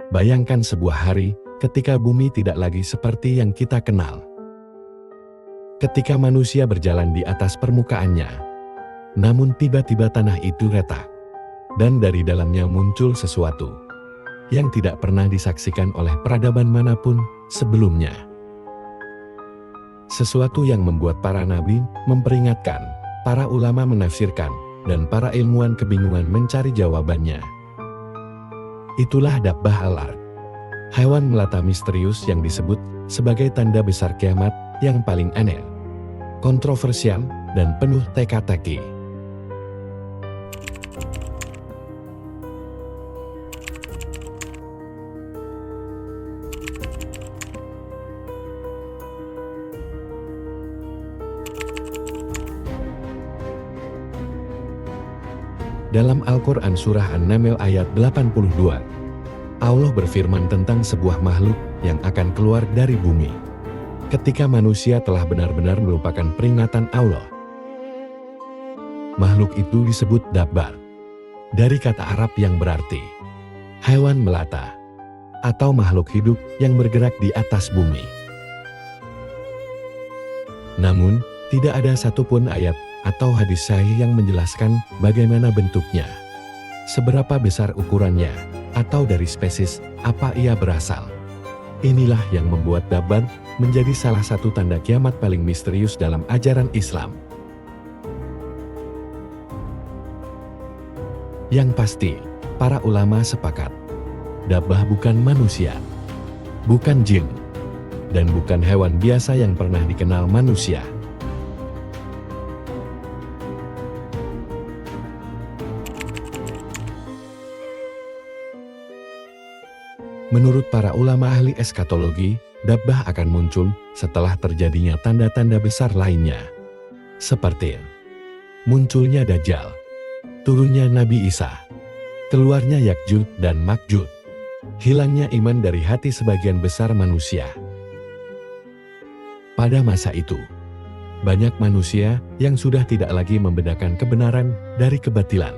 Bayangkan sebuah hari ketika bumi tidak lagi seperti yang kita kenal. Ketika manusia berjalan di atas permukaannya, namun tiba-tiba tanah itu retak, dan dari dalamnya muncul sesuatu yang tidak pernah disaksikan oleh peradaban manapun sebelumnya. Sesuatu yang membuat para nabi memperingatkan, para ulama menafsirkan, dan para ilmuwan kebingungan mencari jawabannya. Itulah Dabbah al-Ard, hewan melata misterius yang disebut sebagai tanda besar kiamat yang paling aneh, kontroversial, dan penuh teka-teki. Dalam Al-Quran Surah An-Naml ayat 82, Allah berfirman tentang sebuah makhluk yang akan keluar dari bumi ketika manusia telah benar-benar melupakan peringatan Allah. Makhluk itu disebut Dabbar, dari kata Arab yang berarti hewan melata atau makhluk hidup yang bergerak di atas bumi. Namun, tidak ada satupun ayat atau hadis sahih yang menjelaskan bagaimana bentuknya, seberapa besar ukurannya, atau dari spesies apa ia berasal. Inilah yang membuat Dabbar menjadi salah satu tanda kiamat paling misterius dalam ajaran Islam. Yang pasti, para ulama sepakat, Dabbah bukan manusia, bukan jin, dan bukan hewan biasa yang pernah dikenal manusia. Menurut para ulama ahli eskatologi, Dabbah akan muncul setelah terjadinya tanda-tanda besar lainnya, seperti munculnya Dajjal, turunnya Nabi Isa, keluarnya Yakjud dan Makjud, hilangnya iman dari hati sebagian besar manusia. Pada masa itu, banyak manusia yang sudah tidak lagi membedakan kebenaran dari kebatilan,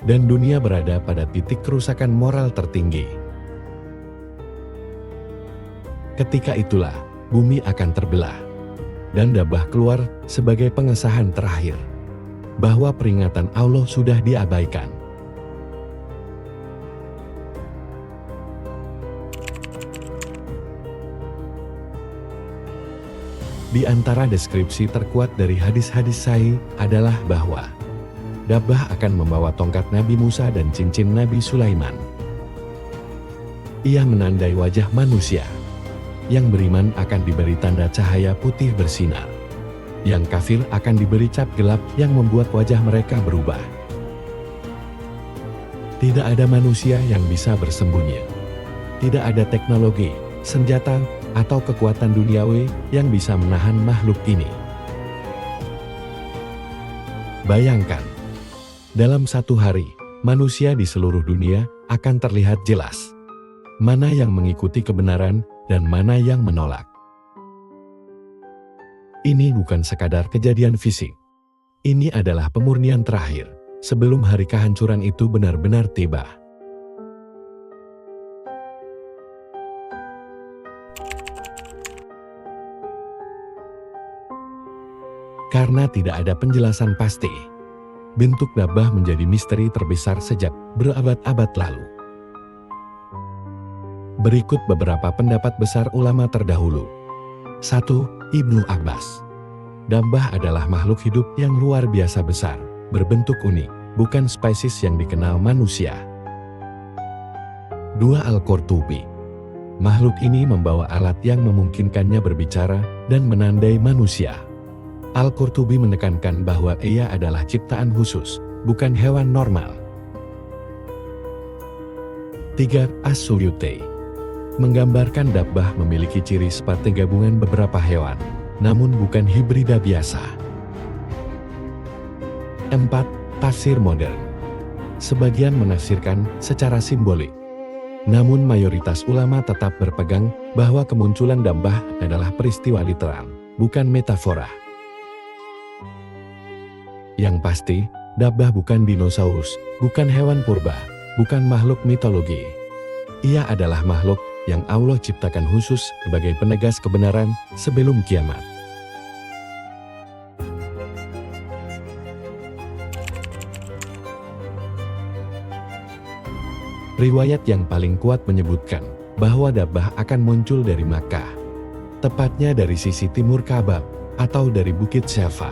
dan dunia berada pada titik kerusakan moral tertinggi. Ketika itulah, bumi akan terbelah, dan Dabbah keluar sebagai pengesahan terakhir, bahwa peringatan Allah sudah diabaikan. Di antara deskripsi terkuat dari hadis-hadis sahih adalah bahwa Dabbah akan membawa tongkat Nabi Musa dan cincin Nabi Sulaiman. Ia menandai wajah manusia. Yang beriman akan diberi tanda cahaya putih bersinar. Yang kafir akan diberi cap gelap yang membuat wajah mereka berubah. Tidak ada manusia yang bisa bersembunyi. Tidak ada teknologi, senjata, atau kekuatan duniawi yang bisa menahan makhluk ini. Bayangkan, dalam satu hari, manusia di seluruh dunia akan terlihat jelas mana yang mengikuti kebenaran dan mana yang menolak. Ini bukan sekadar kejadian fisik. Ini adalah pemurnian terakhir, sebelum hari kehancuran itu benar-benar tiba. Karena tidak ada penjelasan pasti, bentuk Dabbah menjadi misteri terbesar sejak berabad-abad lalu. Berikut beberapa pendapat besar ulama terdahulu. 1. Ibnu Abbas. Dabbah adalah makhluk hidup yang luar biasa besar, berbentuk unik, bukan spesies yang dikenal manusia. 2. Al-Qurtubi. Makhluk ini membawa alat yang memungkinkannya berbicara dan menandai manusia. Al-Qurtubi menekankan bahwa ia adalah ciptaan khusus, bukan hewan normal. 3. As-Suyuti. Menggambarkan Dabbah memiliki ciri seperti gabungan beberapa hewan, namun bukan hibrida biasa. 4. Tafsir modern. Sebagian menafsirkan secara simbolik, namun mayoritas ulama tetap berpegang bahwa kemunculan Dabbah adalah peristiwa literal, bukan metafora. Yang pasti, Dabbah bukan dinosaurus, bukan hewan purba, bukan makhluk mitologi. Ia adalah makhluk yang Allah ciptakan khusus sebagai penegas kebenaran sebelum kiamat. Riwayat yang paling kuat menyebutkan bahwa Dabbah akan muncul dari Makkah, tepatnya dari sisi timur Ka'bah atau dari Bukit Syafa.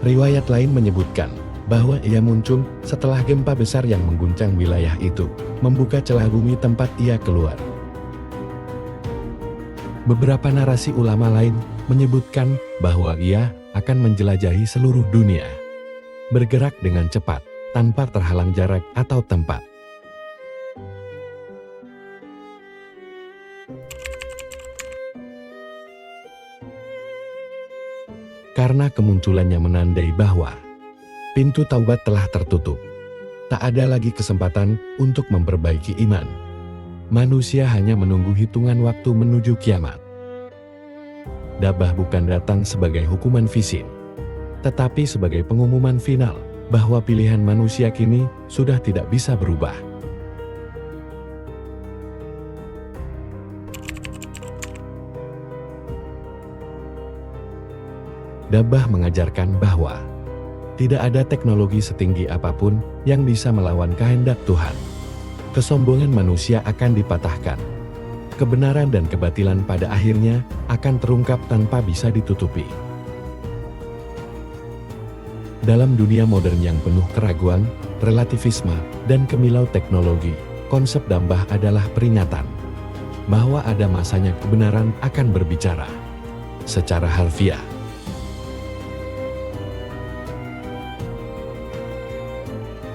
Riwayat lain menyebutkan bahwa ia muncul setelah gempa besar yang mengguncang wilayah itu, membuka celah bumi tempat ia keluar. Beberapa narasi ulama lain menyebutkan bahwa ia akan menjelajahi seluruh dunia, bergerak dengan cepat, tanpa terhalang jarak atau tempat. Karena kemunculannya menandai bahwa pintu taubat telah tertutup. Tak ada lagi kesempatan untuk memperbaiki iman. Manusia hanya menunggu hitungan waktu menuju kiamat. Dabbah bukan datang sebagai hukuman fisik, tetapi sebagai pengumuman final bahwa pilihan manusia kini sudah tidak bisa berubah. Dabbah mengajarkan bahwa tidak ada teknologi setinggi apapun yang bisa melawan kehendak Tuhan. Kesombongan manusia akan dipatahkan. Kebenaran dan kebatilan pada akhirnya akan terungkap tanpa bisa ditutupi. Dalam dunia modern yang penuh keraguan, relativisme, dan kemilau teknologi, konsep Dabbah adalah peringatan bahwa ada masanya kebenaran akan berbicara secara harfiah.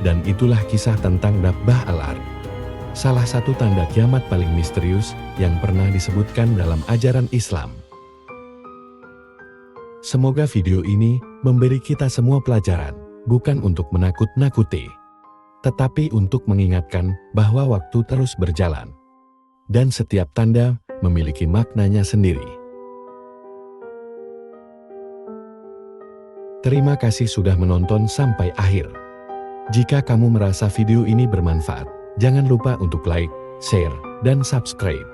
Dan itulah kisah tentang Dabbah al-Ard, salah satu tanda kiamat paling misterius yang pernah disebutkan dalam ajaran Islam. Semoga video ini memberi kita semua pelajaran, bukan untuk menakut-nakuti, tetapi untuk mengingatkan bahwa waktu terus berjalan, dan setiap tanda memiliki maknanya sendiri. Terima kasih sudah menonton sampai akhir. Jika kamu merasa video ini bermanfaat, jangan lupa untuk like, share, dan subscribe,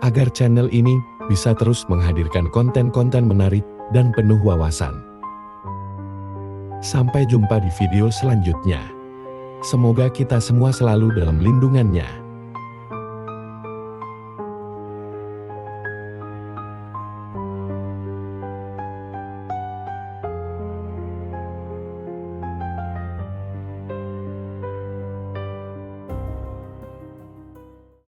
agar channel ini bisa terus menghadirkan konten-konten menarik dan penuh wawasan. Sampai jumpa di video selanjutnya. Semoga kita semua selalu dalam lindungannya.